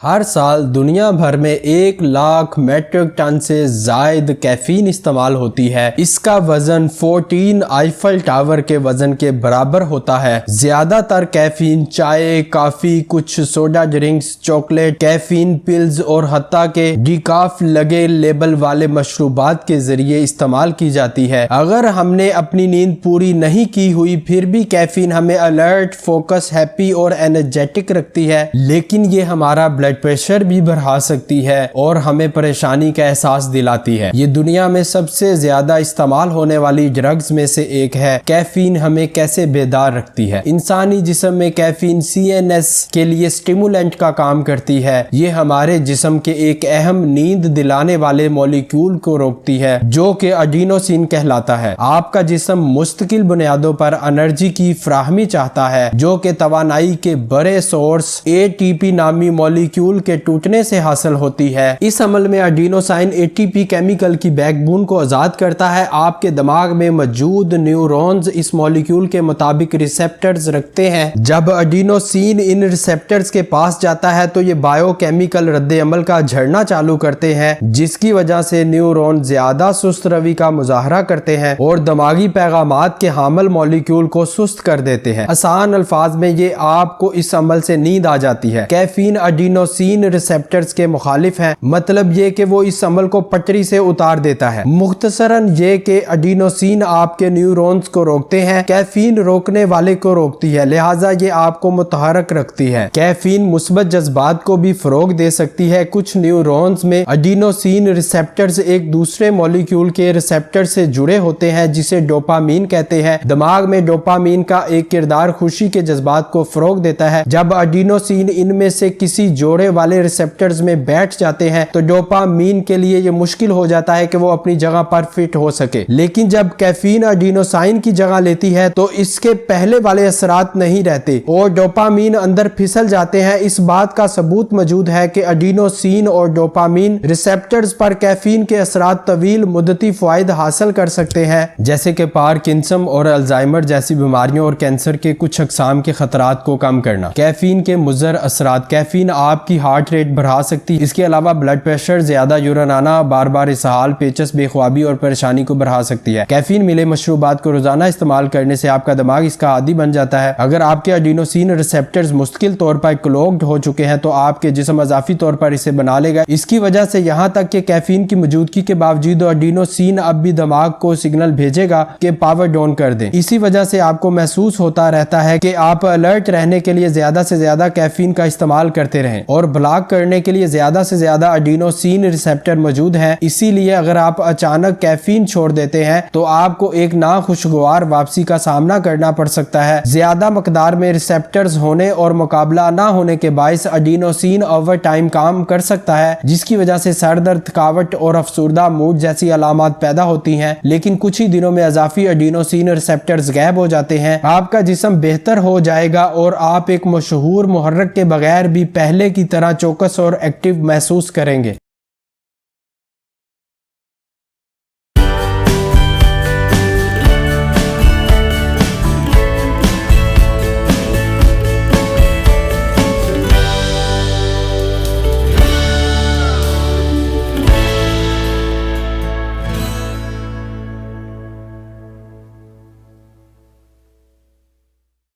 हर साल दुनिया भर में 1 लाख मेट्रिक टन से जायद कैफीन इस्तेमाल होती है। इसका वजन 14 आईफल टावर के वजन के बराबर होता है। ज्यादातर कैफीन चाय, कॉफी, कुछ soda drinks, chocolate, caffeine pills और हत्ता के डिकाफ लगे लेबल वाले मशरूबात के जरिए इस्तेमाल की जाती है। अगर हमने अपनी नींद पूरी नहीं की हुई फिर भी कैफीन हमें अलर्ट, फोकस, हैप्पी और एनर्जेटिक रखती है, लेकिन ये हमारा ब्लड प्रेशर भी बढ़ा सकती है और हमें परेशानी का एहसास दिलाती है। ये दुनिया में सबसे ज्यादा इस्तेमाल होने वाली ड्रग्स में से एक है। कैफीन हमें कैसे बेदार रखती है? इंसानी जिस्म में कैफीन CNS के लिए स्टिमुलेंट का काम करती है। ये हमारे जिस्म के एक अहम नींद दिलाने वाले मॉलिक्यूल को रोकती है जो कि एडिनोसिन कहलाता है। आपका जिस्म मुस्तकिल बुनियादों पर एनर्जी की फ्राहमी चाहता है जो कि तवानाई के बड़े सोर्स ATP नामी मॉलिक्यूल के टूटने से हासिल होती है। इस अमल में एडिनोसाइन ATP केमिकल की बैकबोन को आजाद करता है। आपके दिमाग में मौजूद न्यूरॉन्स इस मॉलिक्यूल के मुताबिक रिसेप्टर्स रखते हैं। जब एडिनोसिन इन रिसेप्टर्स के पास जाता है तो ये बायोकेमिकल रद्द अमल का झड़ना चालू करते हैं, जिसकी वजह से न्यूरॉन ज्यादा सुस्त रवि का मुजाहरा करते हैं और दिमागी पैगामात के हामिल मॉलिक्यूल को सुस्त कर देते हैं। आसान अल्फाज में ये आपको इस अमल से नींद आ जाती है। कैफीन एडिनोसिन रिसेप्टर्स के मुखालिफ है, मतलब ये कि वो इस अमल को पटरी से उतार देता है। मुख्तसरन ये कि एडिनोसिन आपके न्यूरॉन्स को रोकते हैं, कैफीन रोकने वाले को रोकती है, लिहाजा ये आपको मुतहरक रखती है। कैफीन मुस्बत जज्बात को भी फरोग दे सकती है। कुछ न्यूरॉन्स में एडिनोसिन रिसेप्टर्स एक दूसरे मॉलिक्यूल के रिसेप्टर से जुड़े होते हैं जिसे डोपामीन कहते हैं। दिमाग में डोपामीन का एक किरदार खुशी के जज्बात को फरोग देता है। जब एडिनोसिन इनमें से किसी जोड़े वाले रिसेप्टर्स में बैठ जाते हैं तो डोपामीन के लिए ये मुश्किल हो जाता है कि वो अपनी जगह पर फिट हो सके। लेकिन जब कैफीन एडिनोसाइन की जगह लेती है तो इसके पहले वाले असरात नहीं रहते और डोपामीन अंदर फिसल जाते हैं। इस बात का सबूत मौजूद है कि एडिनोसिन और डोपामीन रिसेप्टर्स पर कैफीन के असरात तवील मुद्दती फायदे हासिल कर सकते हैं, जैसे कि पार्किंसन और अल्जाइमर जैसी बीमारियों और कैंसर के कुछ अकसाम के खतरात को कम करना। कैफीन के मुज़र असरात: कैफीन आपकी हार्ट रेट बढ़ा सकती है। इसके अलावा ब्लड प्रेशर, ज्यादा यूरिन आना, बार बार इसहाल, पेचस, बेख्वाबी और परेशानी को बढ़ा सकती है। कैफीन मिले मशरूबात को रोजाना इस्तेमाल करने से आपका दिमाग इसका आदी बन जाता है। अगर आपके एडिनोसिन रिसेप्टर्स मुस्तकिल तौर पर क्लॉग्ड हो चुके हैं तो आपके जिस्म अजाफी तौर पर इसे बना लेगा। इसकी वजह से यहाँ तक कि कैफीन की मौजूदगी के बावजूद एडिनोसिन अब भी दिमाग को सिग्नल भेजेगा कि पावर डाउन कर दें। इसी वजह से आपको महसूस होता रहता है कि आप अलर्ट रहने के लिए ज्यादा से ज्यादा कैफीन का इस्तेमाल करते रहें और ब्लॉक करने के लिए ज्यादा से ज्यादा एडिनोसिन रिसेप्टर मौजूद है। इसीलिए अगर आप अचानक कैफीन छोड़ देते हैं तो आपको एक नाखुशगवार वापसी का सामना करना पड़ सकता है। ज्यादा मकदार में रिसेप्टर्स होने और मुकाबला ना होने के बायस एडिनोसिन ओवर टाइम काम कर सकता है, जिसकी वजह से सर दर्द, थकावट और अफसुर्दा मूड जैसी अलामत पैदा होती हैं। लेकिन कुछ ही दिनों में अजाफी एडिनोसिन रिसेप्टर्स गायब हो जाते हैं, आपका जिस्म बेहतर हो जाएगा और आप एक मशहूर मुहर्रक के बगैर भी पहले की तरह चौकस और एक्टिव महसूस करेंगे।